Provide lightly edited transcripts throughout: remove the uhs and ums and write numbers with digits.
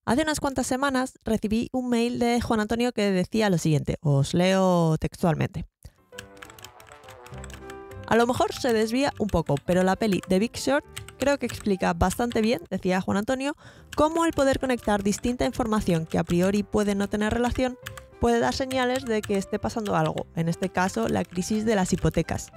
Hace unas cuantas semanas recibí un mail de Juan Antonio que decía lo siguiente, os leo textualmente. A lo mejor se desvía un poco, pero la peli The Big Short creo que explica bastante bien, decía Juan Antonio, cómo el poder conectar distinta información que a priori puede no tener relación puede dar señales de que esté pasando algo, en este caso la crisis de las hipotecas.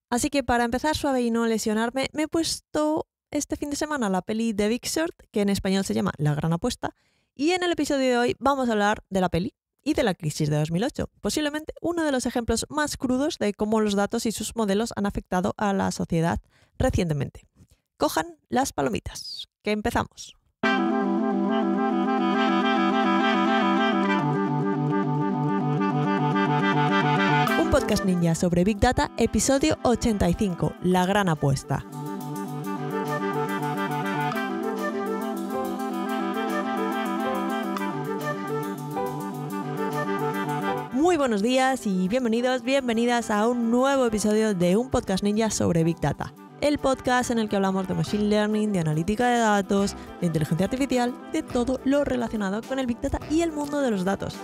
Así que para empezar suave y no lesionarme, me he puesto este fin de semana la peli The Big Short, que en español se llama La Gran Apuesta, y en el episodio de hoy vamos a hablar de la peli y de la crisis de 2008, posiblemente uno de los ejemplos más crudos de cómo los datos y sus modelos han afectado a la sociedad recientemente. Cojan las palomitas, que empezamos. Un podcast ninja sobre Big Data, episodio 85, La Gran Apuesta. Muy buenos días y bienvenidas a un nuevo episodio de un podcast ninja sobre Big Data. El podcast en el que hablamos de Machine Learning, de analítica de datos, de inteligencia artificial, de todo lo relacionado con el Big Data y el mundo de los datos.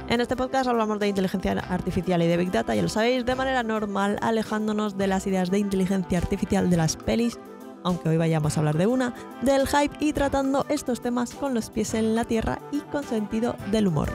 En este podcast hablamos de inteligencia artificial y de Big Data, ya lo sabéis, de manera normal, alejándonos de las ideas de inteligencia artificial de las pelis, aunque hoy vayamos a hablar de una, del hype y tratando estos temas con los pies en la tierra y con sentido del humor.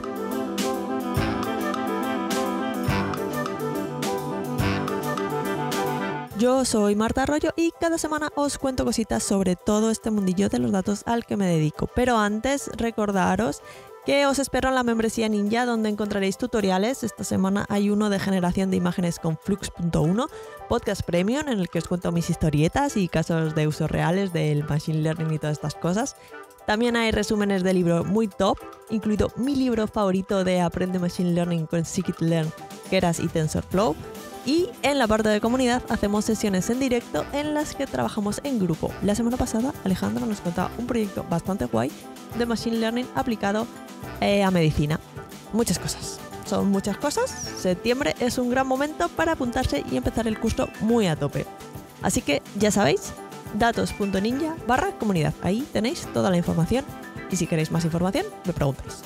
Yo soy Marta Arroyo y cada semana os cuento cositas sobre todo este mundillo de los datos al que me dedico. Pero antes, recordaros que os espero en la membresía Ninja, donde encontraréis tutoriales. Esta semana hay uno de generación de imágenes con Flux.1, podcast premium en el que os cuento mis historietas y casos de usos reales del Machine Learning y todas estas cosas. También hay resúmenes de libro muy top, incluido mi libro favorito de Aprende Machine Learning con Scikit-learn, Keras y TensorFlow. Y en la parte de comunidad hacemos sesiones en directo en las que trabajamos en grupo. La semana pasada Alejandra nos contaba un proyecto bastante guay de Machine Learning aplicado a medicina. Muchas cosas. Son muchas cosas. Septiembre es un gran momento para apuntarse y empezar el curso muy a tope. Así que ya sabéis, datos.ninja/comunidad. Ahí tenéis toda la información y si queréis más información me preguntáis.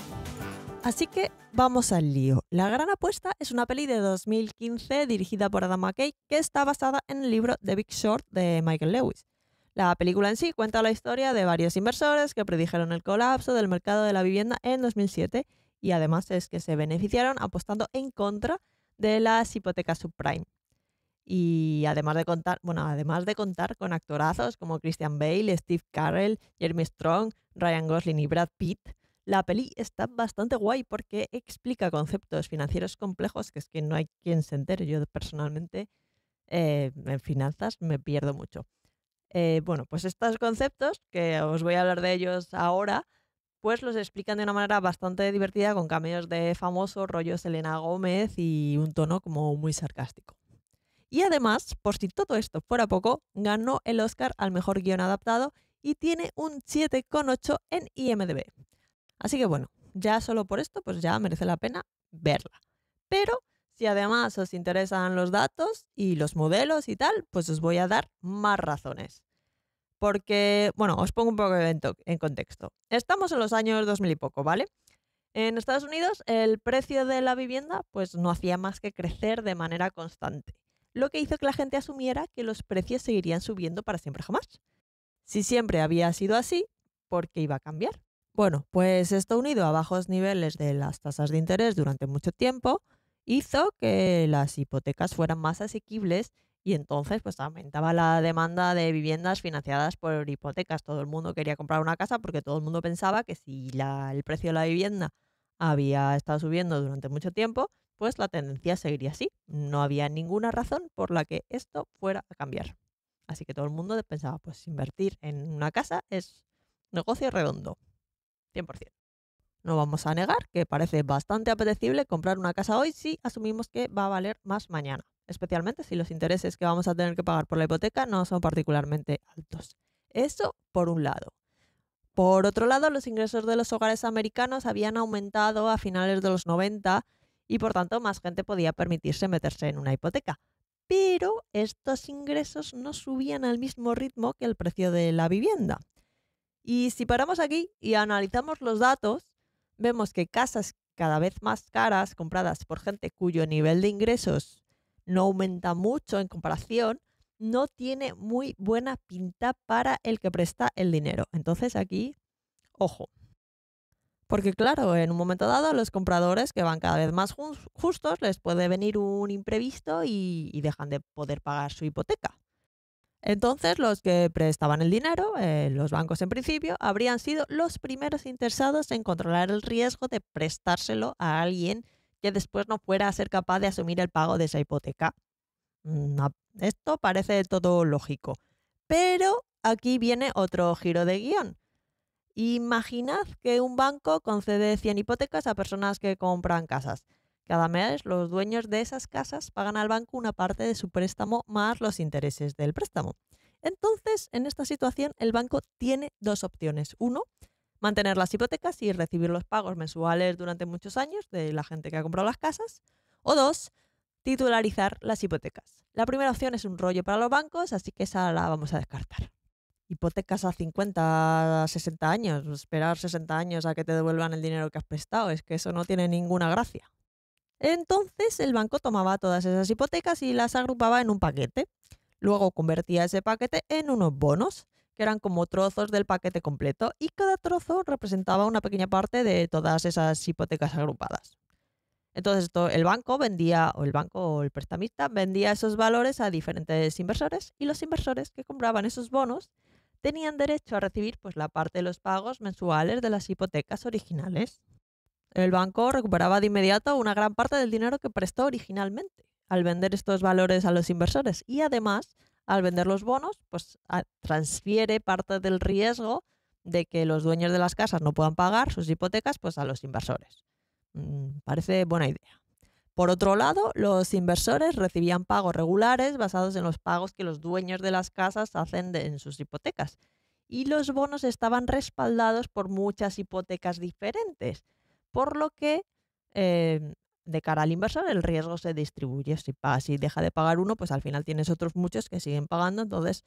Así que vamos al lío. La Gran Apuesta es una peli de 2015 dirigida por Adam McKay que está basada en el libro The Big Short de Michael Lewis. La película en sí cuenta la historia de varios inversores que predijeron el colapso del mercado de la vivienda en 2007 y además es que se beneficiaron apostando en contra de las hipotecas subprime. Y además de contar con actorazos como Christian Bale, Steve Carell, Jeremy Strong, Ryan Gosling y Brad Pitt, la peli está bastante guay porque explica conceptos financieros complejos que es que no hay quien se entere. Yo personalmente en finanzas me pierdo mucho. Pues estos conceptos, que os voy a hablar de ellos ahora, pues los explican de una manera bastante divertida con cameos de famosos, rollo Selena Gómez y un tono como muy sarcástico. Y además, por si todo esto fuera poco, ganó el Oscar al mejor guión adaptado y tiene un 7,8 en IMDb. Así que bueno, ya solo por esto pues ya merece la pena verla. Pero si además os interesan los datos y los modelos y tal, pues os voy a dar más razones. Porque, bueno, os pongo un poco en contexto. Estamos en los años 2000 y poco, ¿vale? En Estados Unidos el precio de la vivienda pues no hacía más que crecer de manera constante, lo que hizo que la gente asumiera que los precios seguirían subiendo para siempre jamás. Si siempre había sido así, ¿por qué iba a cambiar? Bueno, pues esto unido a bajos niveles de las tasas de interés durante mucho tiempo hizo que las hipotecas fueran más asequibles y entonces pues aumentaba la demanda de viviendas financiadas por hipotecas. Todo el mundo quería comprar una casa porque todo el mundo pensaba que si el precio de la vivienda había estado subiendo durante mucho tiempo, pues la tendencia seguiría así. No había ninguna razón por la que esto fuera a cambiar. Así que todo el mundo pensaba, pues invertir en una casa es negocio redondo. 100%. No vamos a negar que parece bastante apetecible comprar una casa hoy si asumimos que va a valer más mañana, especialmente si los intereses que vamos a tener que pagar por la hipoteca no son particularmente altos. Eso por un lado. Por otro lado, los ingresos de los hogares americanos habían aumentado a finales de los 90 y por tanto más gente podía permitirse meterse en una hipoteca. Pero estos ingresos no subían al mismo ritmo que el precio de la vivienda. Y si paramos aquí y analizamos los datos, vemos que casas cada vez más caras, compradas por gente cuyo nivel de ingresos no aumenta mucho en comparación, no tiene muy buena pinta para el que presta el dinero. Entonces aquí, ojo. Porque claro, en un momento dado a los compradores que van cada vez más justos les puede venir un imprevisto y dejan de poder pagar su hipoteca. Entonces los que prestaban el dinero, los bancos en principio, habrían sido los primeros interesados en controlar el riesgo de prestárselo a alguien que después no fuera a ser capaz de asumir el pago de esa hipoteca. Esto parece todo lógico. Pero aquí viene otro giro de guión. Imaginad que un banco concede 100 hipotecas a personas que compran casas. Cada mes los dueños de esas casas pagan al banco una parte de su préstamo más los intereses del préstamo. Entonces, en esta situación, el banco tiene dos opciones. Uno, mantener las hipotecas y recibir los pagos mensuales durante muchos años de la gente que ha comprado las casas. O dos, titularizar las hipotecas. La primera opción es un rollo para los bancos, así que esa la vamos a descartar. Hipotecas a 50, 60 años, esperar 60 años a que te devuelvan el dinero que has prestado, es que eso no tiene ninguna gracia. Entonces el banco tomaba todas esas hipotecas y las agrupaba en un paquete. Luego convertía ese paquete en unos bonos, que eran como trozos del paquete completo, y cada trozo representaba una pequeña parte de todas esas hipotecas agrupadas. Entonces el banco vendía, o el banco o el prestamista vendía esos valores a diferentes inversores, y los inversores que compraban esos bonos tenían derecho a recibir pues, la parte de los pagos mensuales de las hipotecas originales. El banco recuperaba de inmediato una gran parte del dinero que prestó originalmente al vender estos valores a los inversores, y además, al vender los bonos, pues transfiere parte del riesgo de que los dueños de las casas no puedan pagar sus hipotecas pues, a los inversores. Parece buena idea. Por otro lado, los inversores recibían pagos regulares basados en los pagos que los dueños de las casas hacen en sus hipotecas. Y los bonos estaban respaldados por muchas hipotecas diferentes, por lo que de cara al inversor el riesgo se distribuye. Si deja de pagar uno, pues al final tienes otros muchos que siguen pagando, entonces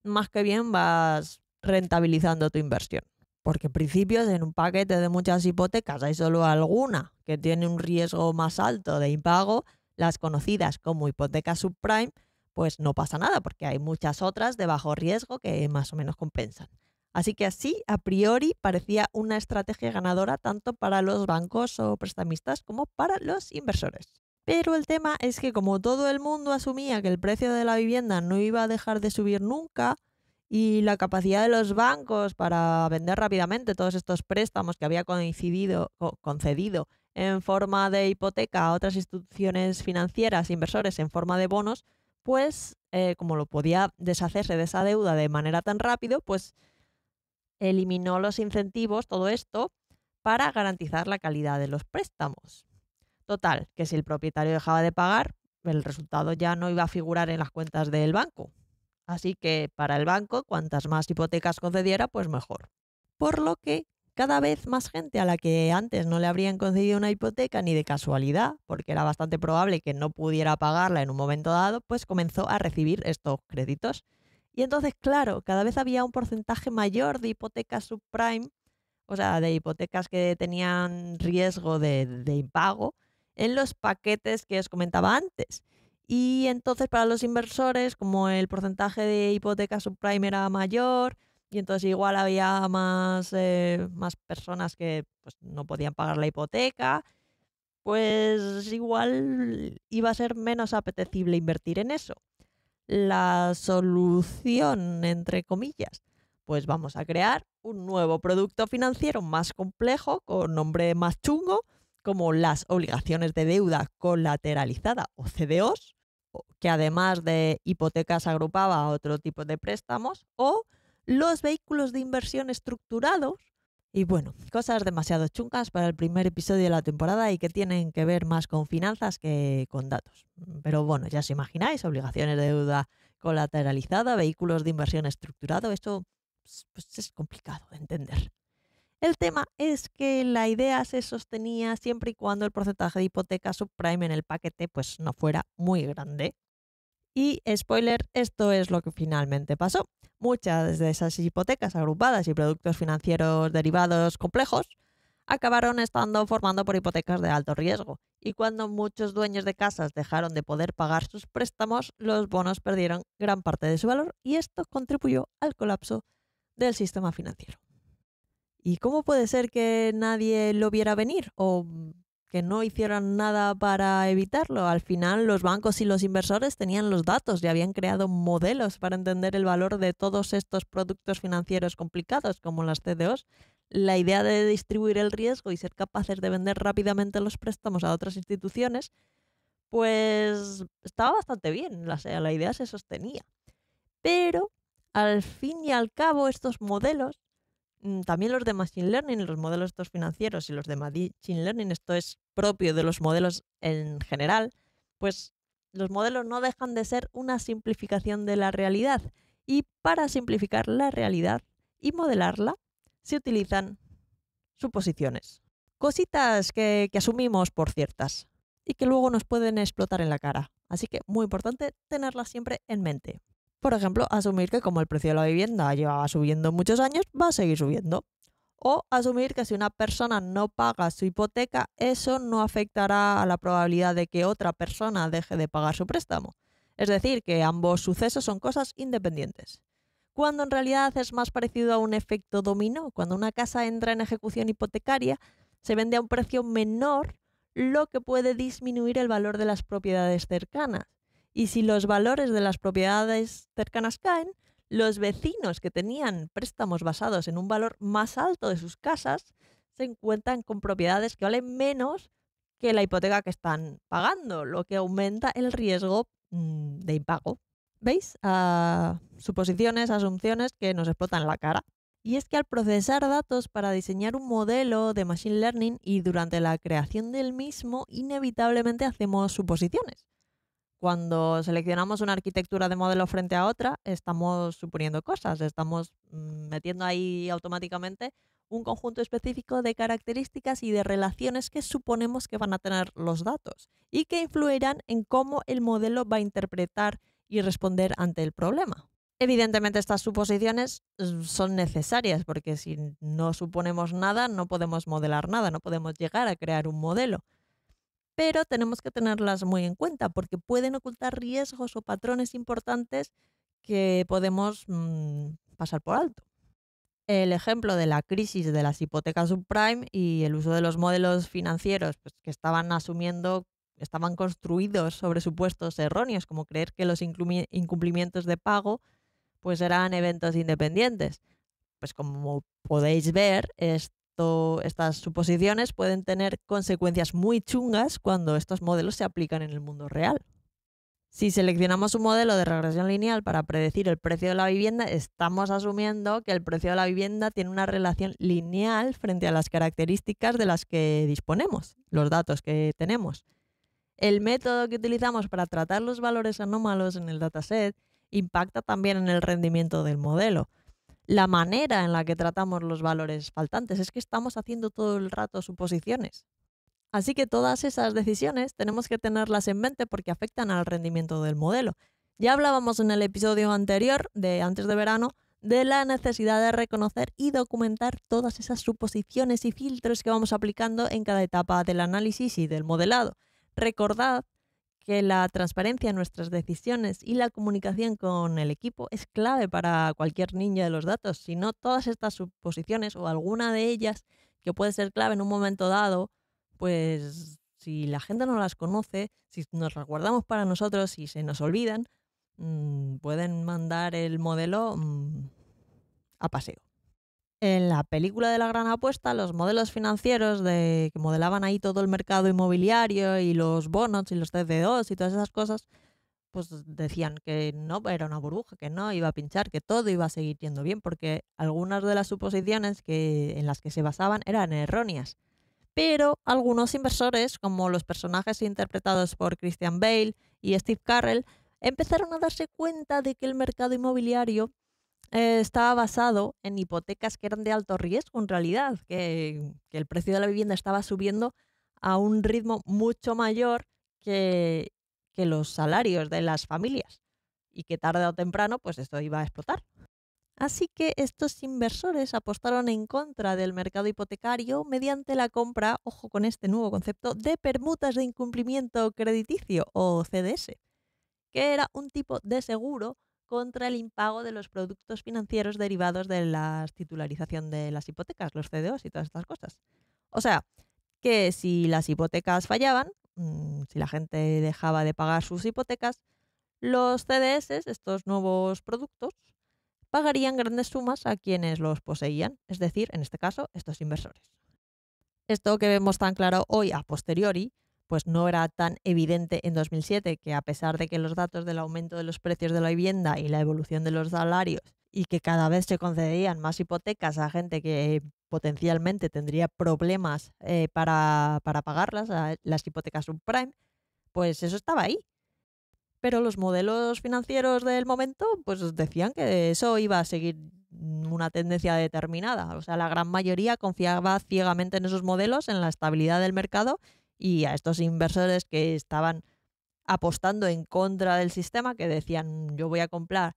más que bien vas rentabilizando tu inversión. Porque en principio, en un paquete de muchas hipotecas hay solo alguna que tiene un riesgo más alto de impago, las conocidas como hipotecas subprime, pues no pasa nada porque hay muchas otras de bajo riesgo que más o menos compensan. Así que así, a priori, parecía una estrategia ganadora tanto para los bancos o prestamistas como para los inversores. Pero el tema es que como todo el mundo asumía que el precio de la vivienda no iba a dejar de subir nunca, y la capacidad de los bancos para vender rápidamente todos estos préstamos que había concedido en forma de hipoteca a otras instituciones financieras, inversores en forma de bonos, pues como lo podía deshacerse de esa deuda de manera tan rápido, pues eliminó los incentivos, todo esto, para garantizar la calidad de los préstamos. Total, que si el propietario dejaba de pagar, el resultado ya no iba a figurar en las cuentas del banco. Así que para el banco, cuantas más hipotecas concediera, pues mejor. Por lo que cada vez más gente a la que antes no le habrían concedido una hipoteca ni de casualidad, porque era bastante probable que no pudiera pagarla en un momento dado, pues comenzó a recibir estos créditos. Y entonces, claro, cada vez había un porcentaje mayor de hipotecas subprime, o sea, de hipotecas que tenían riesgo de impago, en los paquetes que os comentaba antes. Y entonces para los inversores, como el porcentaje de hipotecas subprime era mayor, y entonces igual había más personas que pues, no podían pagar la hipoteca, pues igual iba a ser menos apetecible invertir en eso. La solución, entre comillas, pues vamos a crear un nuevo producto financiero más complejo, con nombre más chungo, como las obligaciones de deuda colateralizada o CDOs, que además de hipotecas agrupaba a otro tipo de préstamos, o los vehículos de inversión estructurados. Y bueno, cosas demasiado chungas para el primer episodio de la temporada y que tienen que ver más con finanzas que con datos. Pero bueno, ya os imagináis, obligaciones de deuda colateralizada, vehículos de inversión estructurado, esto pues es complicado de entender. El tema es que la idea se sostenía siempre y cuando el porcentaje de hipoteca subprime en el paquete pues no fuera muy grande. Y, spoiler, esto es lo que finalmente pasó. Muchas de esas hipotecas agrupadas y productos financieros derivados complejos acabaron estando formando por hipotecas de alto riesgo. Y cuando muchos dueños de casas dejaron de poder pagar sus préstamos, los bonos perdieron gran parte de su valor y esto contribuyó al colapso del sistema financiero. ¿Y cómo puede ser que nadie lo viera venir o que no hicieran nada para evitarlo? Al final los bancos y los inversores tenían los datos y habían creado modelos para entender el valor de todos estos productos financieros complicados como las CDOs. La idea de distribuir el riesgo y ser capaces de vender rápidamente los préstamos a otras instituciones, pues estaba bastante bien, la idea se sostenía. Pero al fin y al cabo estos modelos, también los de Machine Learning, los modelos estos financieros y los de Machine Learning, esto es propio de los modelos en general, pues los modelos no dejan de ser una simplificación de la realidad. Y para simplificar la realidad y modelarla, se utilizan suposiciones. Cositas que asumimos por ciertas y que luego nos pueden explotar en la cara. Así que muy importante tenerlas siempre en mente. Por ejemplo, asumir que como el precio de la vivienda lleva subiendo muchos años, va a seguir subiendo. O asumir que si una persona no paga su hipoteca, eso no afectará a la probabilidad de que otra persona deje de pagar su préstamo. Es decir, que ambos sucesos son cosas independientes. Cuando en realidad es más parecido a un efecto dominó. Cuando una casa entra en ejecución hipotecaria, se vende a un precio menor, lo que puede disminuir el valor de las propiedades cercanas. Y si los valores de las propiedades cercanas caen, los vecinos que tenían préstamos basados en un valor más alto de sus casas se encuentran con propiedades que valen menos que la hipoteca que están pagando, lo que aumenta el riesgo de impago. ¿Veis? Suposiciones, asunciones que nos explotan la cara. Y es que al procesar datos para diseñar un modelo de Machine Learning y durante la creación del mismo, inevitablemente hacemos suposiciones. Cuando seleccionamos una arquitectura de modelo frente a otra, estamos suponiendo cosas, estamos metiendo ahí automáticamente un conjunto específico de características y de relaciones que suponemos que van a tener los datos y que influirán en cómo el modelo va a interpretar y responder ante el problema. Evidentemente estas suposiciones son necesarias porque si no suponemos nada no podemos modelar nada, no podemos llegar a crear un modelo. Pero tenemos que tenerlas muy en cuenta porque pueden ocultar riesgos o patrones importantes que podemos pasar por alto. El ejemplo de la crisis de las hipotecas subprime y el uso de los modelos financieros pues, que estaban construidos sobre supuestos erróneos, como creer que los incumplimientos de pago pues eran eventos independientes. Pues como podéis ver, estas suposiciones pueden tener consecuencias muy chungas cuando estos modelos se aplican en el mundo real. Si seleccionamos un modelo de regresión lineal para predecir el precio de la vivienda, estamos asumiendo que el precio de la vivienda tiene una relación lineal frente a las características de las que disponemos, los datos que tenemos. El método que utilizamos para tratar los valores anómalos en el dataset impacta también en el rendimiento del modelo. La manera en la que tratamos los valores faltantes es que estamos haciendo todo el rato suposiciones. Así que todas esas decisiones tenemos que tenerlas en mente porque afectan al rendimiento del modelo. Ya hablábamos en el episodio anterior, de antes de verano, de la necesidad de reconocer y documentar todas esas suposiciones y filtros que vamos aplicando en cada etapa del análisis y del modelado. Recordad que la transparencia en nuestras decisiones y la comunicación con el equipo es clave para cualquier ninja de los datos. Si no, todas estas suposiciones o alguna de ellas que puede ser clave en un momento dado, pues si la gente no las conoce, si nos las guardamos para nosotros y se nos olvidan, pueden mandar el modelo a paseo. En la película de la gran apuesta, los modelos financieros que modelaban ahí todo el mercado inmobiliario y los bonos y los CDOs y todas esas cosas, pues decían que no, era una burbuja, que no iba a pinchar, que todo iba a seguir yendo bien, porque algunas de las suposiciones en las que se basaban eran erróneas. Pero algunos inversores, como los personajes interpretados por Christian Bale y Steve Carell, empezaron a darse cuenta de que el mercado inmobiliario estaba basado en hipotecas que eran de alto riesgo en realidad, que el precio de la vivienda estaba subiendo a un ritmo mucho mayor que los salarios de las familias. y que tarde o temprano pues esto iba a explotar. Así que estos inversores apostaron en contra del mercado hipotecario mediante la compra, ojo con este nuevo concepto, de permutas de incumplimiento crediticio o CDS, que era un tipo de seguro contra el impago de los productos financieros derivados de la titularización de las hipotecas, los CDOs y todas estas cosas. O sea, que si las hipotecas fallaban, si la gente dejaba de pagar sus hipotecas, los CDS, estos nuevos productos, pagarían grandes sumas a quienes los poseían, es decir, en este caso, estos inversores. Esto que vemos tan claro hoy a posteriori, pues no era tan evidente en 2007, que a pesar de que los datos del aumento de los precios de la vivienda y la evolución de los salarios y que cada vez se concedían más hipotecas a gente que potencialmente tendría problemas para pagarlas, a las hipotecas subprime, pues eso estaba ahí. Pero los modelos financieros del momento pues decían que eso iba a seguir una tendencia determinada. O sea, la gran mayoría confiaba ciegamente en esos modelos, en la estabilidad del mercado, y a estos inversores que estaban apostando en contra del sistema, que decían yo voy a comprar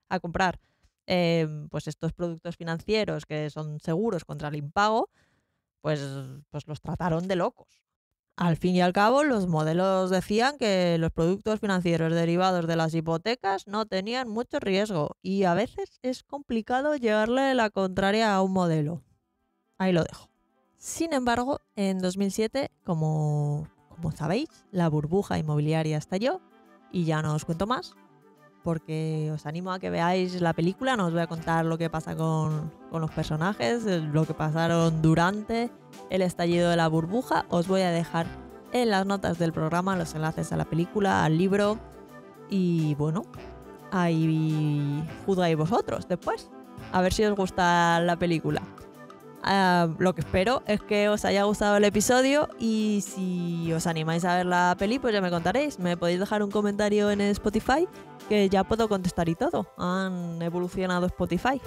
pues estos productos financieros que son seguros contra el impago, pues los trataron de locos. Al fin y al cabo, los modelos decían que los productos financieros derivados de las hipotecas no tenían mucho riesgo y a veces es complicado llevarle la contraria a un modelo. Ahí lo dejo. Sin embargo, en 2007, como sabéis, la burbuja inmobiliaria estalló y ya no os cuento más, porque os animo a que veáis la película. No os voy a contar lo que pasa con los personajes, lo que pasaron durante el estallido de la burbuja. Os voy a dejar en las notas del programa los enlaces a la película, al libro, y bueno, ahí juzgáis vosotros después, a ver si os gusta la película. Lo que espero es que os haya gustado el episodio, y si os animáis a ver la peli, pues ya me contaréis. Me podéis dejar un comentario en Spotify, que ya puedo contestar y todo. Han evolucionado Spotify.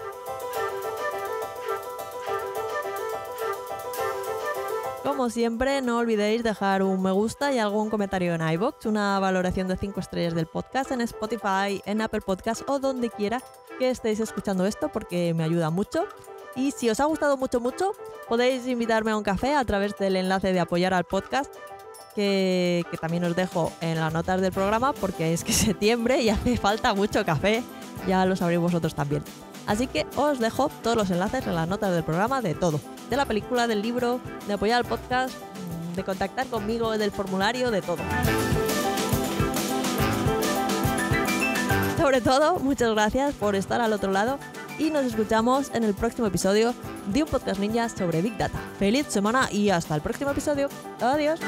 Como siempre, no olvidéis dejar un me gusta y algún comentario en iVoox, una valoración de 5 estrellas del podcast en Spotify, en Apple Podcast o donde quiera que estéis escuchando esto, porque me ayuda mucho. Y si os ha gustado mucho, podéis invitarme a un café a través del enlace de apoyar al podcast, que también os dejo en las notas del programa, porque es que es septiembre y hace falta mucho café, ya lo sabréis vosotros también. Así que os dejo todos los enlaces en las notas del programa de todo, de la película, del libro, de apoyar al podcast, de contactar conmigo, del formulario, de todo. Sobre todo, muchas gracias por estar al otro lado y nos escuchamos en el próximo episodio de un podcast ninja sobre Big Data. ¡Feliz semana y hasta el próximo episodio! ¡Adiós!